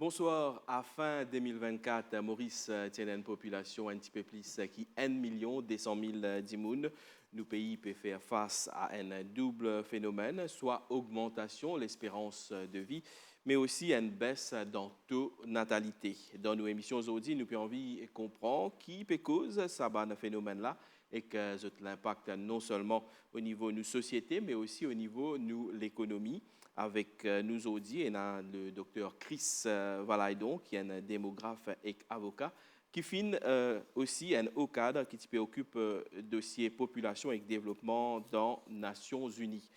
Bonsoir. À fin 2024, Maurice tient une population un petit peu plus qui 1 million 200 000 d'immunes. Nous pays peut faire face à un double phénomène, soit augmentation de l'espérance de vie, mais aussi une baisse dans taux natalité. Dans nos émissions aujourd'hui, nous pouvons envie comprendre qui peut cause ce phénomène-là et que l'impact non seulement au niveau de nos sociétés, mais aussi au niveau de l'économie. Avec nous aujourd'hui, on a le docteur Chris Valaydon, qui est un démographe et avocat, qui finit aussi un haut cadre qui s'occupe dossier population et développement dans les Nations Unies.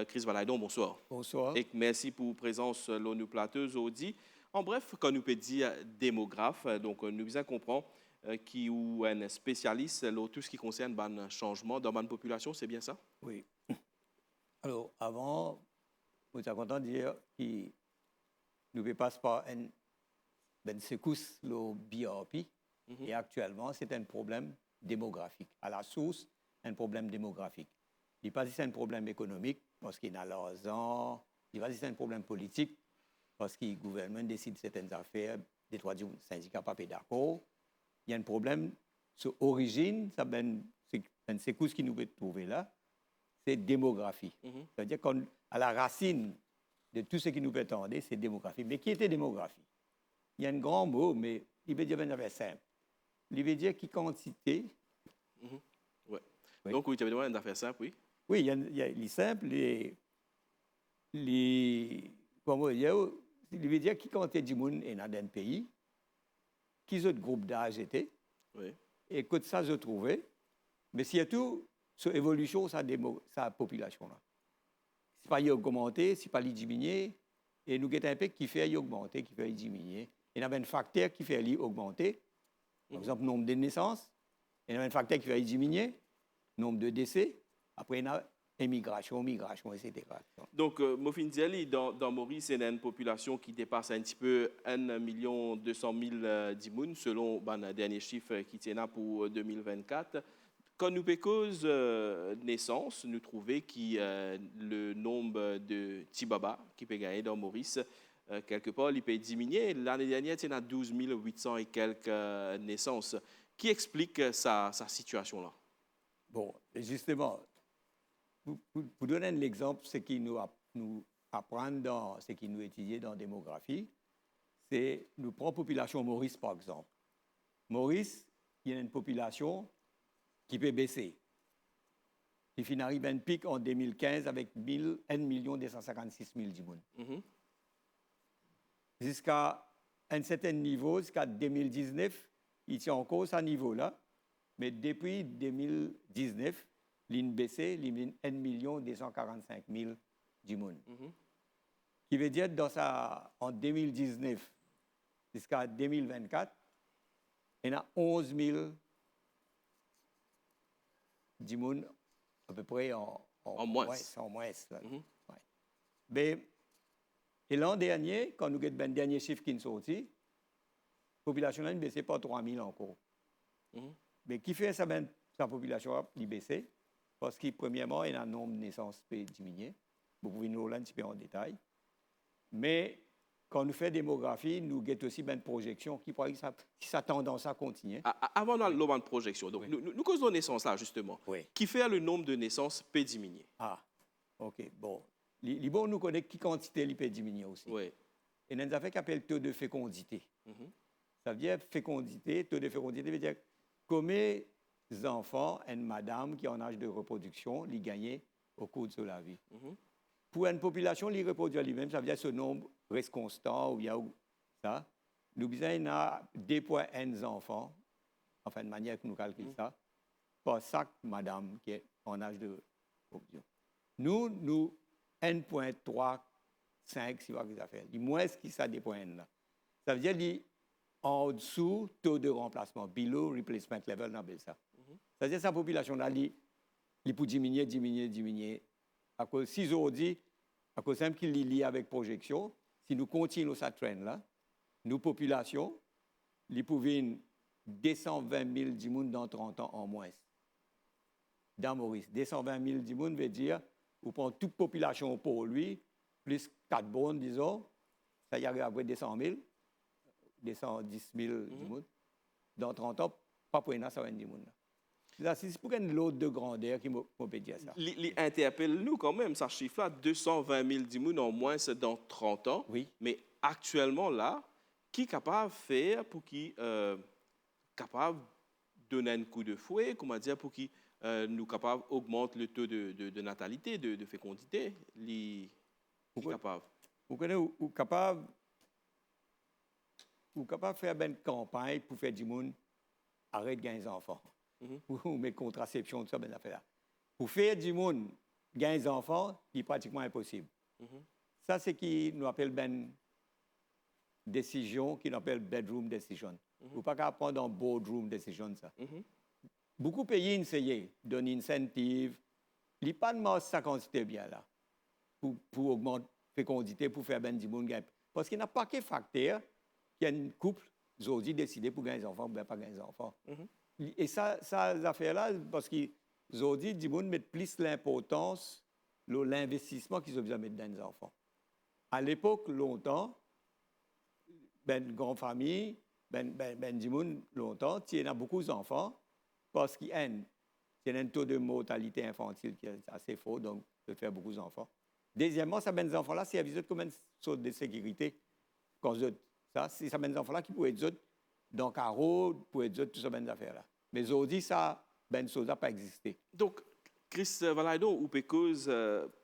Chris Valaydon, bonsoir. Bonsoir. Et merci pour votre présence dans nos plateaux aujourd'hui. En bref, quand nous peut dire démographe, donc nous besoin comprendre qui est un spécialiste dans tout ce qui concerne le changement dans la population, c'est bien ça? Oui. Alors, avant, nous sommes contents de dire que nous passons par une secousse, le BRP, et actuellement, c'est un problème démographique. À la source, un problème démographique. Il n'est pas c'est un problème économique, parce qu'il y a l'argent, il n'est pas c'est un problème politique, parce que le gouvernement décide certaines affaires, des trois syndicats pas d'accord. Il y a un problème sur origine, c'est une secousse qui nous peut trouver là, c'est démographie. C'est-à-dire qu'à la racine de tout ce qui nous peut attendre, c'est démographie. Mais qui était démographie? Il y a un grand mot, mais il veut dire une affaire simple. Il veut dire qui quantité. Ouais. Oui. Donc, oui, tu avais demandé une affaire simple, oui? Oui, il y a les simples, comment dire, il veut dire qui quantité de monde est dans un pays, qui autres groupes d'âge étaient, oui. Et que ça se trouvait, mais surtout, sur l'évolution de sa population. Si pas y augmenter, si pas y diminuer, et nous avons un peu qui fait y augmenter, qui fait y diminuer. Il y a un facteur qui fait y augmenter, par exemple, le nombre de naissances. Il y a un facteur qui fait y diminuer, le nombre de décès. Après, il y a immigration, migration, etc. Donc, Mofin Diali, dans Maurice, il y a une population qui dépasse un petit peu 1 200 000 d'immunes, selon le dernier chiffre qui tient là pour 2024. Quand nous cause naissance, nous trouvons que le nombre de Tibaba qui peut gagner dans Maurice, quelque part, il peut diminuer. L'année dernière, il y a 12 800 et quelques naissances. Qui explique sa situation-là? Bon, justement, pour donner un exemple, ce qui nous apprend dans ce qui nous étudie dans la démographie, c'est nous prenons la population Maurice par exemple. Maurice, il y a une population qui peut baisser. Il finit arriver un pic en 2015 avec 1 256 000 d'immunes. Jusqu'à un certain niveau, jusqu'à 2019, il tient encore ce niveau-là. Mais depuis 2019, l'IN baissé, il 1 245 000 d'immunes. Qui veut dire en 2019 jusqu'à 2024, il y a 11 000 d'immunes à peu près en moins. Ouais. Mais, et l'an dernier, quand nous avons le dernier chiffre qui est sorti, la population n'a baissé pas 3 000 encore. Mais qui fait ça, sa population a baissé? Parce que, premièrement, il y a un nombre de naissances qui peut diminuer. Vous pouvez nous le un petit peu en détail. Mais quand nous faisons démographie, nous avons aussi une projection qui a tendance à continuer. Avant de projection, donc oui. nous causons naissance là, justement. Oui. Qui fait le nombre de naissances peut diminuer? Ah, OK. Bon. Les bons nous connaissent qui quantité peut diminuer aussi. Oui. Et nous avons fait qu'appelle taux de fécondité. Ça veut dire fécondité, taux de fécondité veut dire combien d'enfants une madame qui est en âge de reproduction lui gagne au cours de sa vie. Pour une population qui reproduit elle-même, ça veut dire que ce nombre reste constant ou bien ça. Nous avons 2,1 enfants, enfin de manière que nous calculons ça, par chaque madame qui est en âge de reproduction. Nous 1,35 si vous avez affaires. Il moins que ça 2,1 là. Ça veut dire en dessous taux de remplacement, below replacement level, on appelle ça. C'est-à-dire que sa population-là, il peut diminuer. À cause, si aujourd'hui, à cause simple qu'il est lié avec projection, si nous continuons cette trend-là, nos populations, ils peuvent 220 000 d'immunes dans 30 ans en moins. Dans Maurice, 220 000 d'immunes veut dire, vous prenez toute population pour lui, plus 4 bonnes, disons, ça y arrive à peu près 200 000, 210 000 dimoun. Dans 30 ans, pas pour ça va être dimoun. Là, c'est pour une lot de grandeur qui peut dire ça. Interpelle-nous quand même, ça chiffre-là, 220 000 dimoun en moins c'est dans 30 ans. Oui. Mais actuellement, là, qui est capable de faire pour qui capable de donner un coup de fouet, comment dire, pour qui nous capable d'augmenter le taux de natalité, de fécondité, qui est capable? Vous connaissez, ou capable de faire une campagne pour faire du monde arrête de gagner des enfants. Ou mettre contraception, tout ça, ben affaire là. Pour faire du monde gagner des enfants, il est pratiquement impossible. Ça, c'est ce qu'on appelle une décision, qu'on appelle bedroom decision. Vous ne pouvez pas prendre un boardroom decision, ça. Beaucoup de pays essayent, donnent incentive. Il n'y a pas de masse ça quantité bien là, pour augmenter la fécondité, pour faire ben du monde gagner. Parce qu'il n'y a pas que facteur qu'il y a un couple, ils ont décidé pour gagner des enfants, ou bien pas gagner des enfants. Et ça, ces affaires-là, parce qu'ils ont dit, du monde met plus l'importance, l'investissement qu'ils ont besoin de mettre dans les enfants. À l'époque, longtemps, ben grande famille, du monde longtemps, il y a beaucoup d'enfants, parce qu'il y a un taux de mortalité infantile qui est assez fort, donc il peut faire beaucoup d'enfants. Deuxièmement, ces ben enfants-là, c'est avisé comme une sorte de sécurité. Ça, c'est ces ben enfants-là qui pourraient être dans le carreau, pour être toutes ces ben affaires-là. Mais aujourd'hui, ça, ben chose n'a pas existé. Donc, Chris Valaidon, ou cause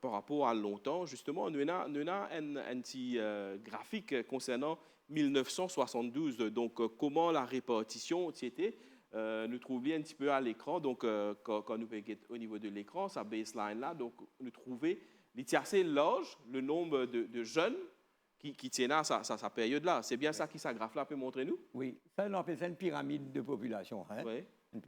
par rapport à longtemps, justement, nous avons un petit graphique concernant 1972. Donc, comment la répartition était. Nous trouvons un petit peu à l'écran. Donc, quand nous regardons au niveau de l'écran, sa baseline là, donc nous trouvons assez large le nombre de jeunes qui tiennent à sa période là. C'est bien ça qui s'agraffe là peut montrer nous? Oui, ça on appelle ça une pyramide de population. Hein? Oui. Une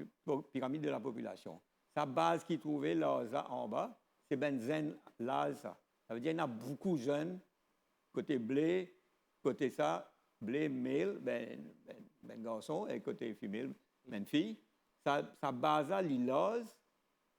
pyramide de la population. Sa base qui trouvait là en bas, c'est benzen l'âge ça. Ça veut dire qu'il y en a beaucoup de jeunes côté blé, côté ça, blé male, ben garçon, et côté femelle, ben fille. Sa base là, l'îlose.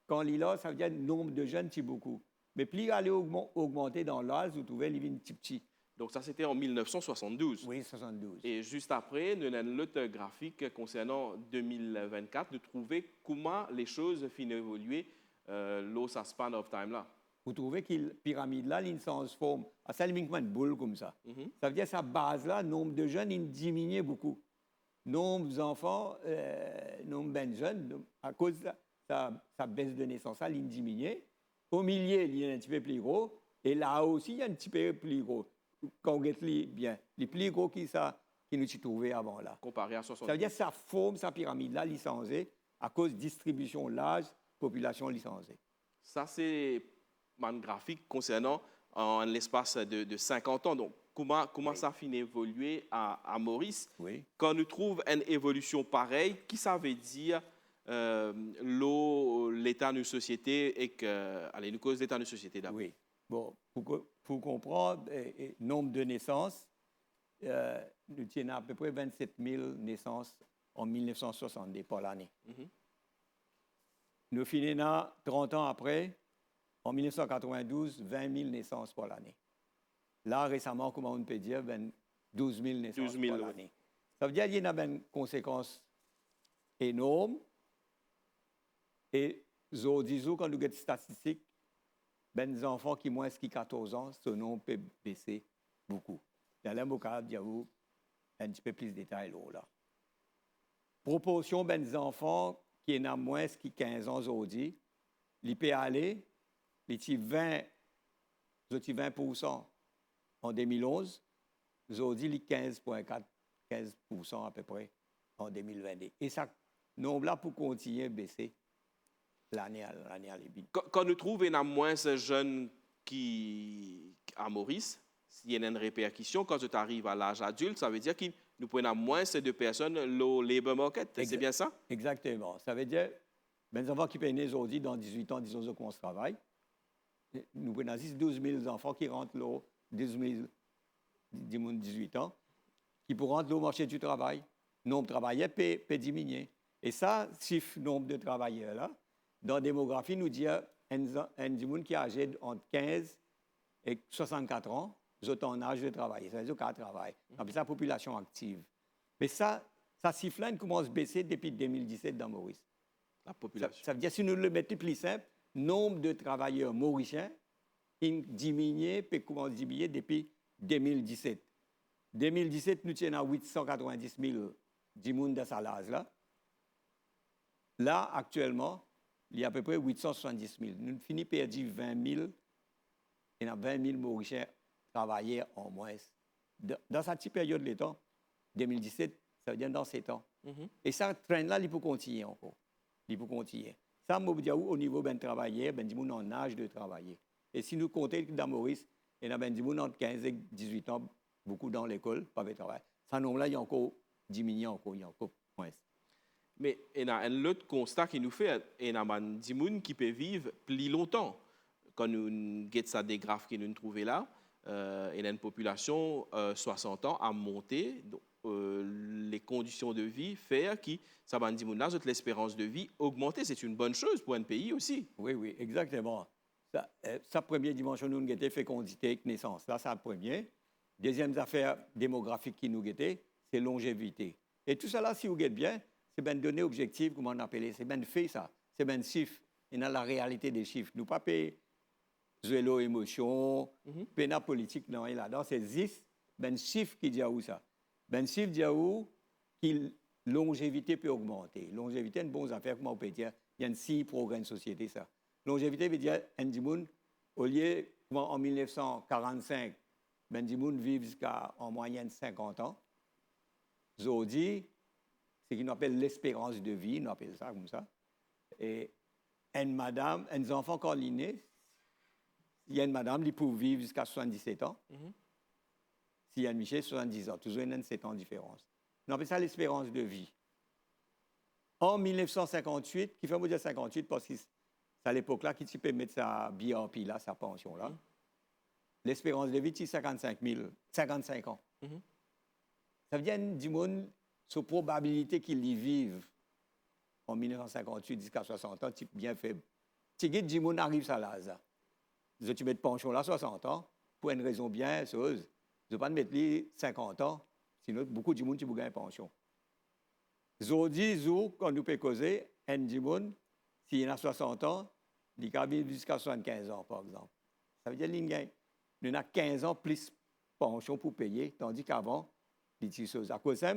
Quand l'îlose, ça veut dire le nombre de jeunes, c'est beaucoup. Mais plus il allait augmenter dans l'âge, vous trouvez les vignes petit. Donc ça, c'était en 1972. Oui, 72. Et juste après, nous avons un autre graphique concernant 2024, de trouver comment les choses finissent d'évoluer dans ce span of time là. Vous trouvez que la pyramide là, il se transforme à ça, une boule comme ça. Ça veut dire que sa base là, le nombre de jeunes, il diminue beaucoup. Le nombre d'enfants, nombre de jeunes, à cause de sa baisse de naissance, là, il diminue. Au milieu, il est un petit peu plus gros. Et là aussi, il y a un petit peu plus gros. Quand on regarde bien, les plus gros qui nous trouvaient avant là. Comparé à 60. Ça veut dire que ça forme sa pyramide là, licenciée, à cause de distribution l'âge, population licenciée. Ça, c'est un graphique concernant en l'espace de 50 ans. Donc, comment ça finit d'évoluer à Maurice? Oui. Quand nous trouvons une évolution pareille, qui ça veut dire l'état de société et que... Allez, nous cause l'état de société d'abord. Oui. Bon, pour comprendre le nombre de naissances, nous tenons à peu près 27 000 naissances en 1970 par l'année. Nous finissons 30 ans après, en 1992, 20 000 naissances par l'année. Là, récemment, comment on peut dire, 12 000 naissances 12 000, par l'année. Ça veut dire qu'il y a une conséquence énorme. Et aujourd'hui, quand nous regardons les statistiques, les enfants qui ont moins de 14 ans, ce nombre peut baisser beaucoup. Dans le mot capable dire un petit peu plus de détails là. Proportion des enfants qui ont moins de 15 ans aujourd'hui, il peut aller, les 20% en 2011, aujourd'hui, les 15% à peu près en 2022. Et ça, nombre-là pour continuer à baisser l'année à l'année. Quand nous trouvons moins de jeunes à Maurice, il y a une répercussion. Quand tu arrives à l'âge adulte, ça veut dire que nous prenons moins de personnes au labor market. C'est bien ça? Exactement. Ça veut dire, les enfants qui peinent aujourd'hui dans 18 ans, disons qu'on se travaille, nous prenons 12 000 enfants qui rentrent là, 12 000, 18 ans, qui pour rentrer au marché du travail. Le nombre de travailleurs peut diminuer. Et ça, chiffre nombre de travailleurs là, dans la démographie, nous dit un monde qui est âgé entre 15 et 64 ans, ils ont en âge de travailler. Ça veut dire qu'ils travaillent. On appelle ça population active. Mais ça chiffre-là il commence à baisser depuis 2017 dans Maurice. La population. Ça veut dire, si nous le mettons plus simple, nombre de travailleurs mauriciens, il diminue, puis commence à diminuer depuis 2017. 2017, nous sommes à 890 000 dimoun dans sa lase là. Là, actuellement, il y a à peu près 870 000. Nous finissons par perdre 20 000. Il y a 20 000 Mauriciens travailleurs en moins. Dans cette petite période de temps, 2017, ça veut dire dans 7 ans. Et ça, train-là, il peut continuer encore. Il peut continuer. Ça, je veux dire, au niveau des travailleurs, ben, ils sont en âge de travailler. Et si nous comptons dans Maurice, il y a des gens entre 15 et 18 ans, beaucoup dans l'école, pas de travail. Ça, nombre-là, il y a encore diminué, il y a encore moins. Mais il y a un autre constat qui nous fait, il y a des gens qui peuvent vivre plus longtemps. Quand nous regardons ça des graphes que nous trouvons là, il y a une population 60 ans à monter. Donc, les conditions de vie faire que ça va dire l'espérance de vie augmenter. C'est une bonne chose pour un pays aussi. Oui, oui, exactement. Ça première dimension, nous avons fécondité, naissance. Là, c'est la première. Deuxième affaire démographique qui nous guettait, c'est longévité. Et tout ça là, si vous guettez bien, c'est bien donné objectif, comment on appelle, c'est bien fait ça. C'est bien chiffre. Et dans la réalité des chiffres. Nous pas payer zéro émotion, pas la politique, non, là-dedans, c'est 10, ben chiffre qui dit où ça. Ben chiffre dit où que longévité peut augmenter. Longévité, une bonne affaire, comment on peut dire, il y a une si progrès de société, ça. Longévité veut dire, au lieu, en 1945, Bendimoun vivent jusqu'à en moyenne 50 ans. Aujourd'hui, c'est ce qu'on appelle l'espérance de vie, on appelle ça comme ça. Et une madame, un enfant quand il est né, il y a une madame qui peut vivre jusqu'à 77 ans. S'il y a une Michel, 70 ans. Toujours une 7 ans de différence. On appelle ça l'espérance de vie. En 1958, qui fait me dire 58 parce que c'est à l'époque-là qu'il tu peux mettre sa BRP là, sa pension là. L'espérance de vie, c'est 55 ans. Ça veut dire du monde, sur probabilité qu'ils y vivent en 1958 jusqu'à 60 ans, c'est bien faible. Si du monde arrive à l'âge, tu mets de pension là 60 ans, pour une raison bien chose, je ne vais pas mettre les 50 ans, sinon beaucoup de monde qui gagne une pension. Aujourd'hui, quand nous pouvons causer, un du monde, s'il y a 60 ans, il va vivre jusqu'à 75 ans, par exemple. Ça veut dire qu'il gagne. Nous avons 15 ans plus de pension pour payer, tandis qu'avant, les petites choses. À cause de ça,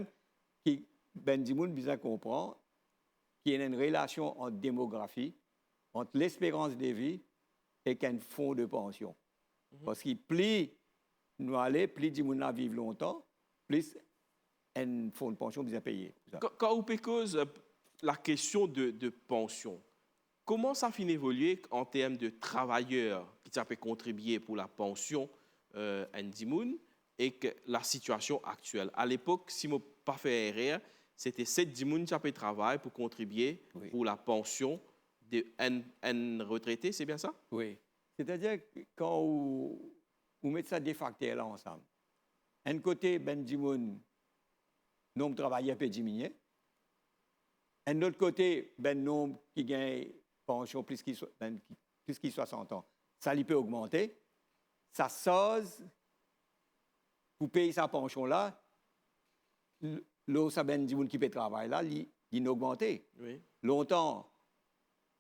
Ben Dimoun besoin comprendre qu'il y a une relation entre démographie, entre l'espérance de vie et qu'un fonds de pension. Parce que plus nous allons, plus Dimoun vivre longtemps, plus un fonds de pension besoin payer. Quand on pose la question de pension, comment ça finit d'évoluer en termes de travailleurs qui peuvent contribuer pour la pension Ndimoun et que la situation actuelle? À l'époque, si je ne pas fait erreur, c'était 7 Dimoun qui avaient travaillé pour contribuer pour la pension d'un retraité, c'est bien ça? Oui. C'est-à-dire que quand vous mettez ça des facteurs là ensemble, un côté, Ben Dimoun, nombre de travailleurs peut diminuer. Un autre côté, ben nombre qui gagne pension plus qu'il 60 ans, ça lui peut augmenter. Ça sort, pour payer sa pension là, l'eau, ça ben du monde qui peut travailler là, il a augmenté. Oui. Longtemps,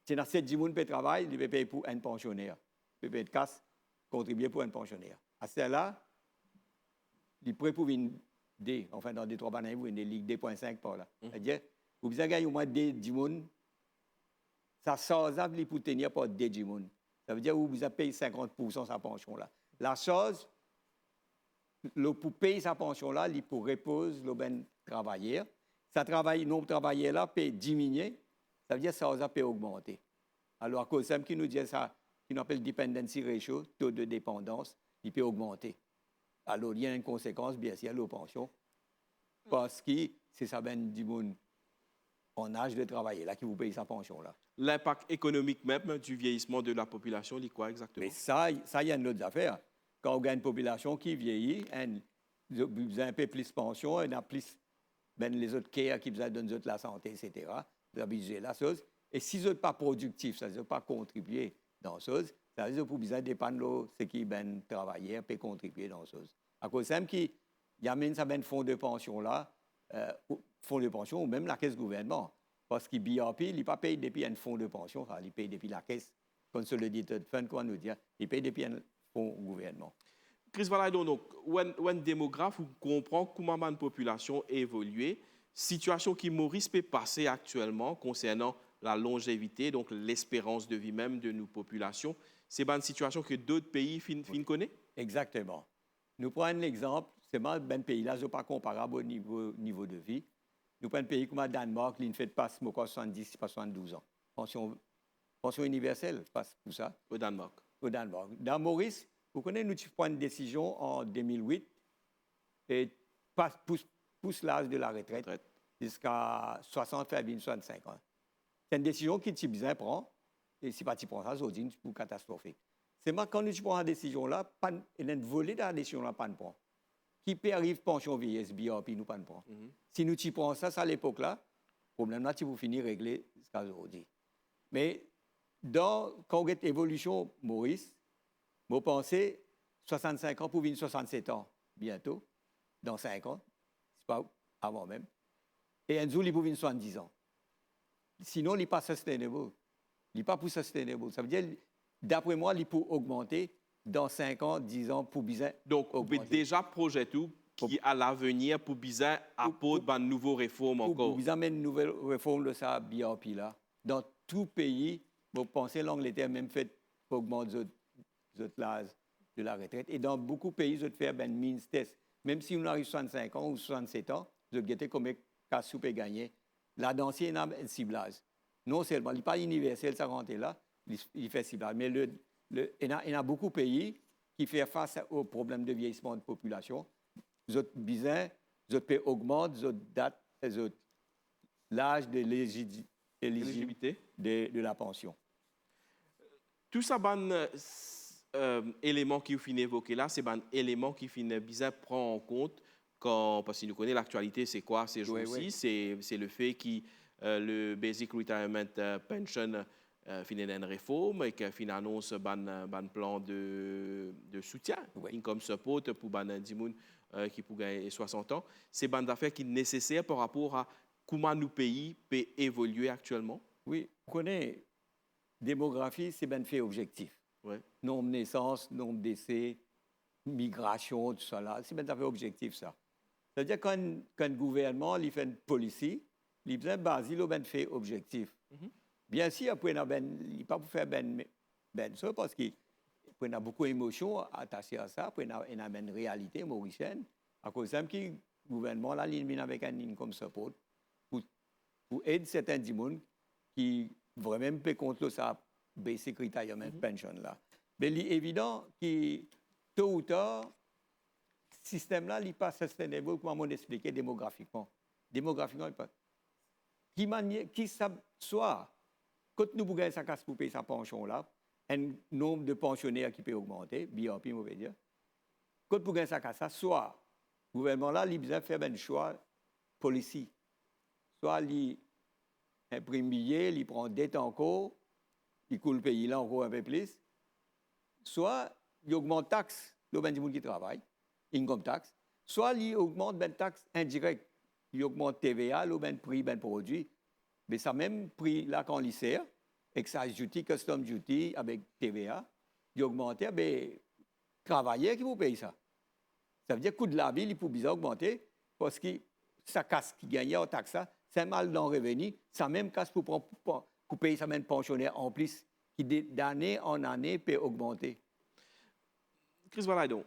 c'est dans cette du monde qui peut travailler, il peut payer pour un pensionnaire. Il peut payer de casse, contribuer pour un pensionnaire. À celle-là, il pourrait pour une D, enfin dans des 3 années, vous avez une ligue 2.5 par là. C'est-à-dire, vous avez gagné au moins D du monde, ça sort ça pour tenir par D du monde. Ça veut dire que vous avez payé 50% de sa pension là. La chose, pour payer sa pension là, il pour reposer le ben travailleur. Ça travaille, nombre de travailleurs là peut diminuer, ça veut dire que ça peut augmenter. Alors, à cause de ça, qui nous dit ça, qui nous appelle dependency ratio, taux de dépendance, il peut augmenter. Alors, il y a une conséquence, bien sûr, à la pension, parce que c'est ça ben du monde en âge de travailler là qui vous paye sa pension là. L'impact économique même du vieillissement de la population, il est quoi exactement? Mais ça, il y a une autre affaire. Quand on a une population qui vieillit, vous avez un peu plus de pension, on a plus les autres care qui vous donnent la santé, etc. Vous avez la chose. Et si vous n'êtes pas productif, ça ne veut pas contribuer dans la chose, ça veut dire que vous avez dépendre ce qui ben travailler peut contribuer dans la chose. À cause de ça, il y a même un fonds de pension là, fonds de pension ou même la caisse gouvernement. Parce que BRP, il n'est pas payé depuis un fonds de pension, enfin, il paye depuis la caisse Consolidated Fund, qu'on nous dit, il paye depuis un fonds gouvernement. Chris Valaidon, donc, un démographe, vous comprenez comment la population a évolué, situation qui Maurice peut passer actuellement concernant la longévité, donc l'espérance de vie même de nos populations. C'est une situation que d'autres pays connaissent? Exactement. Nous prenons l'exemple, c'est un pays là, ce n'est pas comparable au niveau de vie. Nous prenons un pays comme le Danemark, il ne fait pas 70, pas 72 ans. Pension universelle, passe pour ça. Au Danemark. Au Danemark. Dans Maurice, vous connaissez, nous prenons une décision en 2008 et pousse l'âge de la retraite jusqu'à 60, 65 ans. C'est une décision qui est bien prend. Et si pas tu prends ça, c'est pour catastrophique. C'est moi, quand nous prenons la décision-là, il y a une volée de la décision-là, pas de prendre. Qui peut arriver pension vieillesse, BRP, nous pas de prendre. Si nous prenons ça, à l'époque-là, le problème-là, tu vas finir régler jusqu'à aujourd'hui. Mais quand on a évolution, Maurice, je pense 65 ans pour venir 67 ans bientôt, dans 5 ans, c'est pas avant même. Et un jour, il pour venir 70 ans. Sinon, il n'est pas sustainable. Il n'est pas pour sustainable. Ça veut dire, d'après moi, il peut augmenter dans 5 ans, 10 ans pour bien. Donc, vous pouvez déjà projeter qui à l'avenir pour bien apporter une nouvelle réforme encore. Pour bien mettre une nouvelle réforme de ça, BRP là. Dans tout pays, vous pensez l'Angleterre même fait augmenter l'âge de la retraite. Et dans beaucoup de pays, vous faites un means test. Même si on arrive à 65 ans ou 67 ans, vous avez combien de sous peut gagner. Là, dans il y a un ciblage. Non seulement, il n'est pas universel, ça rentre là, il fait ciblage. Mais il y a beaucoup de pays qui font face au problème de vieillissement de population. Vous avez besoin, vous avez augmenter, vous avez l'âge de l'éligibilité de la pension. Tout ça, élément qui finit évoqué là, c'est un élément qui finit bien prendre en compte parce que nous connaissons l'actualité, c'est quoi ces jours-ci? Oui. C'est le fait que le Basic Retirement Pension finit une réforme et qu'il annonce un plan de soutien, income support pour les gens qui pour gagner 60 ans. C'est une affaire qui est nécessaire par rapport à comment nos pays peuvent évoluer actuellement. Oui, vous connaissez, démographie, c'est un fait objectif. Ouais. Nombre de naissances, nombre de décès, migration, tout ça là, c'est un fait objectif ça. C'est-à-dire qu'un gouvernement il fait une policy, il a besoin de baser sur un fait objectif. Bien sûr, après, il n'est pas pour faire ça parce qu'il y a beaucoup d'émotions attachées à ça, après, il y a une réalité mauricienne. À cause de ça, le gouvernement là, il vient avec un income support pour aider certains gens qui vraiment peuvent contrôler ça, basic retirement pension là. Mais il est évident que tôt ou tard, ce système-là n'est pas sustainable, comme on expliqué démographiquement. Démographiquement, il n'est pas. Qui soit, quand nous pouvons sa casse pour payer sa pension-là, un nombre de pensionnaires qui peut augmenter, BRP, on veut dire. Quand nous pouvons sa casse, soit le gouvernement-là, il a besoin de faire un choix policy. Soit il imprime billet, il prend dette encore, il coule le pays là encore un peu plus. Soit il augmente taxes, le ben du monde qui travaille, income tax. Soit il augmente ben taxes indirectes, il augmente TVA, le ben prix ben produit. Mais ça même prix là quand il sert, excise duty, custom duty avec TVA, il augmente, ben travailleurs qui vous payent ça. Ça veut dire que le coût de la vie, il peut bien augmenter parce que ça casse qui gagne en taxe, c'est mal dans le revenu, ça même casse pour payer ça même pensionnaire en plus, qui d'année en année peut augmenter. Chris Valaidon,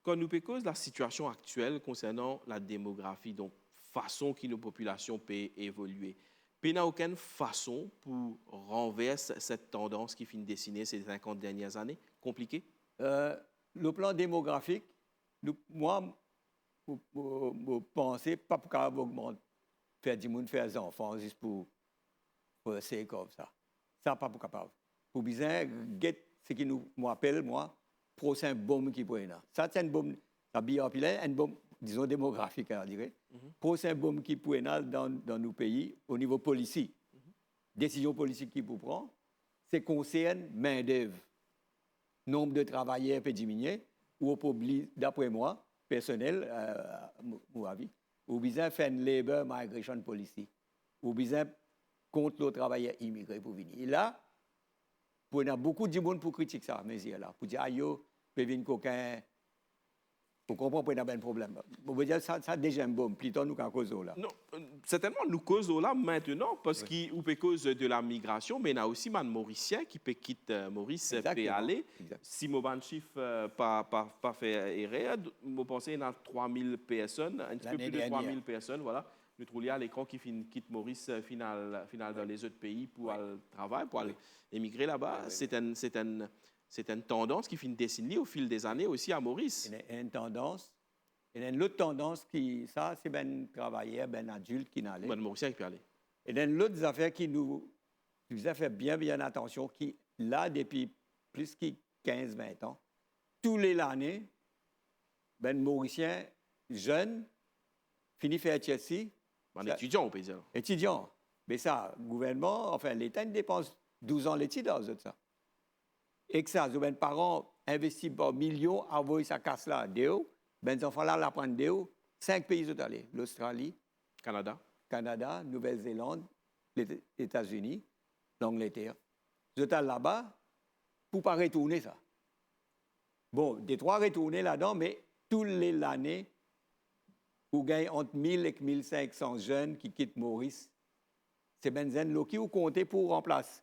quand nous parlons de la situation actuelle concernant la démographie, donc façon que nos populations peuvent évoluer, il n'y a aucune façon pour renverser cette tendance qui finit dessinée ces 50 dernières années? Compliqué? Le plan démographique, moi, je pense pas pour qu'on augmente, faire du monde, faire des enfants, juste pour essayer comme ça. Ça, pas pour capable. Pour bien, ce qui nous appelle, moi, prochain bombe qui pourrait là. Ça, c'est une bombe, ça une bombe, disons, démographique, on dirait. Prochain bombe qui pourrait là dans nos pays, au niveau politique. Décision politique qui peut prendre, c'est concerne main-d'œuvre. Nombre de travailleurs peut diminuer, ou d'après moi, personnel, mon avis, ou besoin faire une labor migration policy, ou besoin contre les travailleurs immigrés pour venir. Et là, pour y a beaucoup de monde pour critiquer ça, mais là, pour dire aïe, peut venir coquin. Vous comprenez qu'il y a un problème. Vous voyez, ça déjà un bon, plutôt nous qu'en cause là. Non, certainement, nous causons là maintenant parce qu'on peut cause de la migration, mais il y a aussi des Mauriciens qui peuvent quitter Maurice peut aller. Si mon chiffre pas fait erreur, je pense qu'il y a 3000 personnes, un petit peu plus de 3000 personnes, voilà. Nous trouvons à l'écran qui quittent Maurice final dans les autres pays pour aller travailler, pour aller émigrer là-bas. C'est une tendance qui finit dessiner au fil des années aussi à Maurice. Il y a une tendance. Il y a une autre tendance qui, ça, c'est ben travailleur, ben adulte qui n'allait. Ben Mauricien qui peut aller. Et il y a une autre affaire qui nous a fait bien attention, qui, là, depuis plus de 15-20 ans, tous les années, ben Mauricien jeune, finit faire Chelsea. Un étudiant, on peut dire. Étudiant. Mais ça, le gouvernement, enfin, l'État dépense 12 ans l'étude dans ça. Et que ça, les parents investissent par millions à envoyer sa casse là, les enfants là, la prennent 5 pays sont allés. L'Australie, Canada, Nouvelle-Zélande, les États-Unis, l'Angleterre. Ils sont là-bas pour ne pas retourner ça. Bon, des 3 retourner là-dedans, mais toutes les années, vous gagnez entre 1000 et 1500 jeunes qui quittent Maurice. C'est benzen qui vous comptez pour remplacer.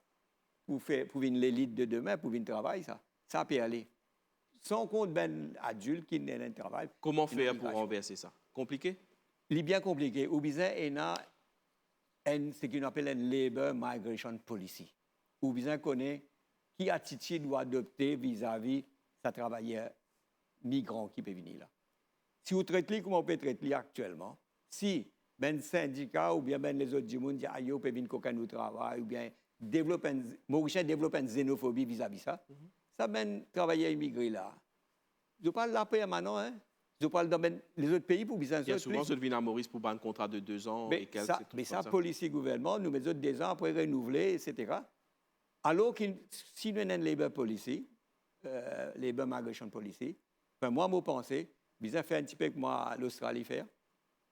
Pour venir l'élite de demain, pour venir travailler, ça peut aller. Sans compte ben adulte qui n'est pas travail. Comment faire pour renverser ça? Compliqué? Il est bien compliqué. Ou bien, il y a ce qu'on appelle une labor migration policy. Ou bien, connaît qui attitude doit adopter vis-à-vis sa travailleur migrant qui peut venir là. Si vous traitez comme on peut traiter actuellement, si ben syndicat ou bien ben les autres gens disent aïe, peut venir coquin au travail ou bien Mauricien développe une xénophobie vis-à-vis ça. Ça ben travailleurs immigrés là. Je parle là maintenant, hein. Je parle dans les autres pays pour business. Il y a souvent ceux qui viennent à Maurice pour un contrat de 2 ans mais et quelques. Mais ça, police et gouvernement, nous mettons 2 ans après renouveler, etc. Alors que si nous avons une labor policy, labor migration policy, enfin, moi, je pense, besoin faire un petit peu que moi l'Australie faire,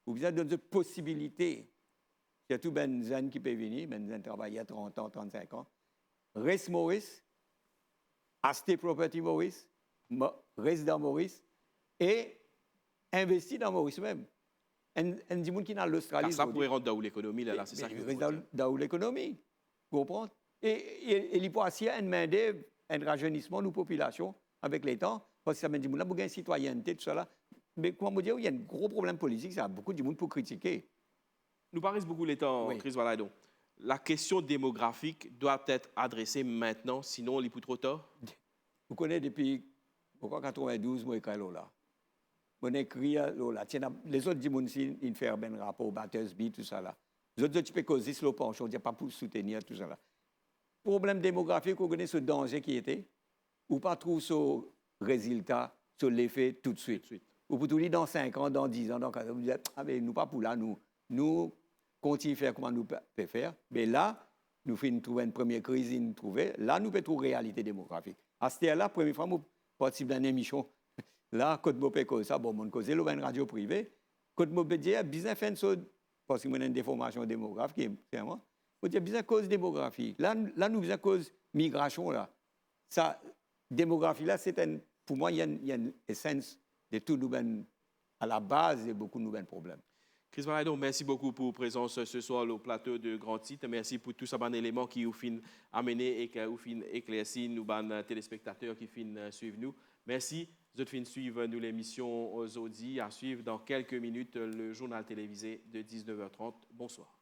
ou besoin donner une possibilité. Il y a tout ben jeunes qui peuvent venir, ben jeunes travailler à 30 ans, 35 ans. Reste Maurice, acheter property Maurice, reste dans Maurice et investir dans Maurice même. Un des gens qui dans l'Australie. Ça pourrait rendre dans l'économie, là, c'est ça qui reste dans l'économie. Vous comprenez? Et il peut aussi un main-d'œuvre, un rajeunissement de la population avec les temps, parce que ça mène du monde là, pour une citoyenneté, tout ça là. Mais comment vous dire, il y a un gros problème politique, ça a beaucoup de monde pour critiquer. Nous paraissons beaucoup les temps, oui. Chris Valadon. La question démographique doit être adressée maintenant, sinon il est trop tard. Vous connaissez depuis 92, moi, je là. On écrit là. Les autres disent qu'ils font un rapport, Battersby, tout ça là. Les autres, tu peux causer le penchant, on ne dit pas pour soutenir tout ça là. Problème démographique, vous connaissez ce danger qui était, ou pas trouver ce résultat, sur l'effet tout de suite. Ou pour tout dire dans 5 ans, dans 10 ans, dans 15 ans, vous dites, ah mais nous pas pour là, nous continuons à faire comment nous pouvons faire. Mais là, nous faisons trouver une première crise, nous trouver. Là, nous pouvons trouver réalité démographique. À ce là, première fois, nous participons à une émission. Là, quand nous faisons ça, bon, on cause une radio privée. Quand nous faisons bien faire une chose, parce que nous avons une déformation démographique, vraiment. On dit bien cause démographie. Là, nous faisons cause migration là. Ça, démographie là, pour moi, il y a une essence de tout nous à la base de beaucoup de nos problèmes. Chris Valadon, merci beaucoup pour votre présence ce soir au plateau de Grand Titre. Merci pour tous ces éléments qui vous fin amener et qui vous fin éclaircir nous ban téléspectateurs qui fin suivre nous. Merci. Vous fin suivre nous l'émission aujourd'hui à suivre dans quelques minutes le journal télévisé de 19h30. Bonsoir.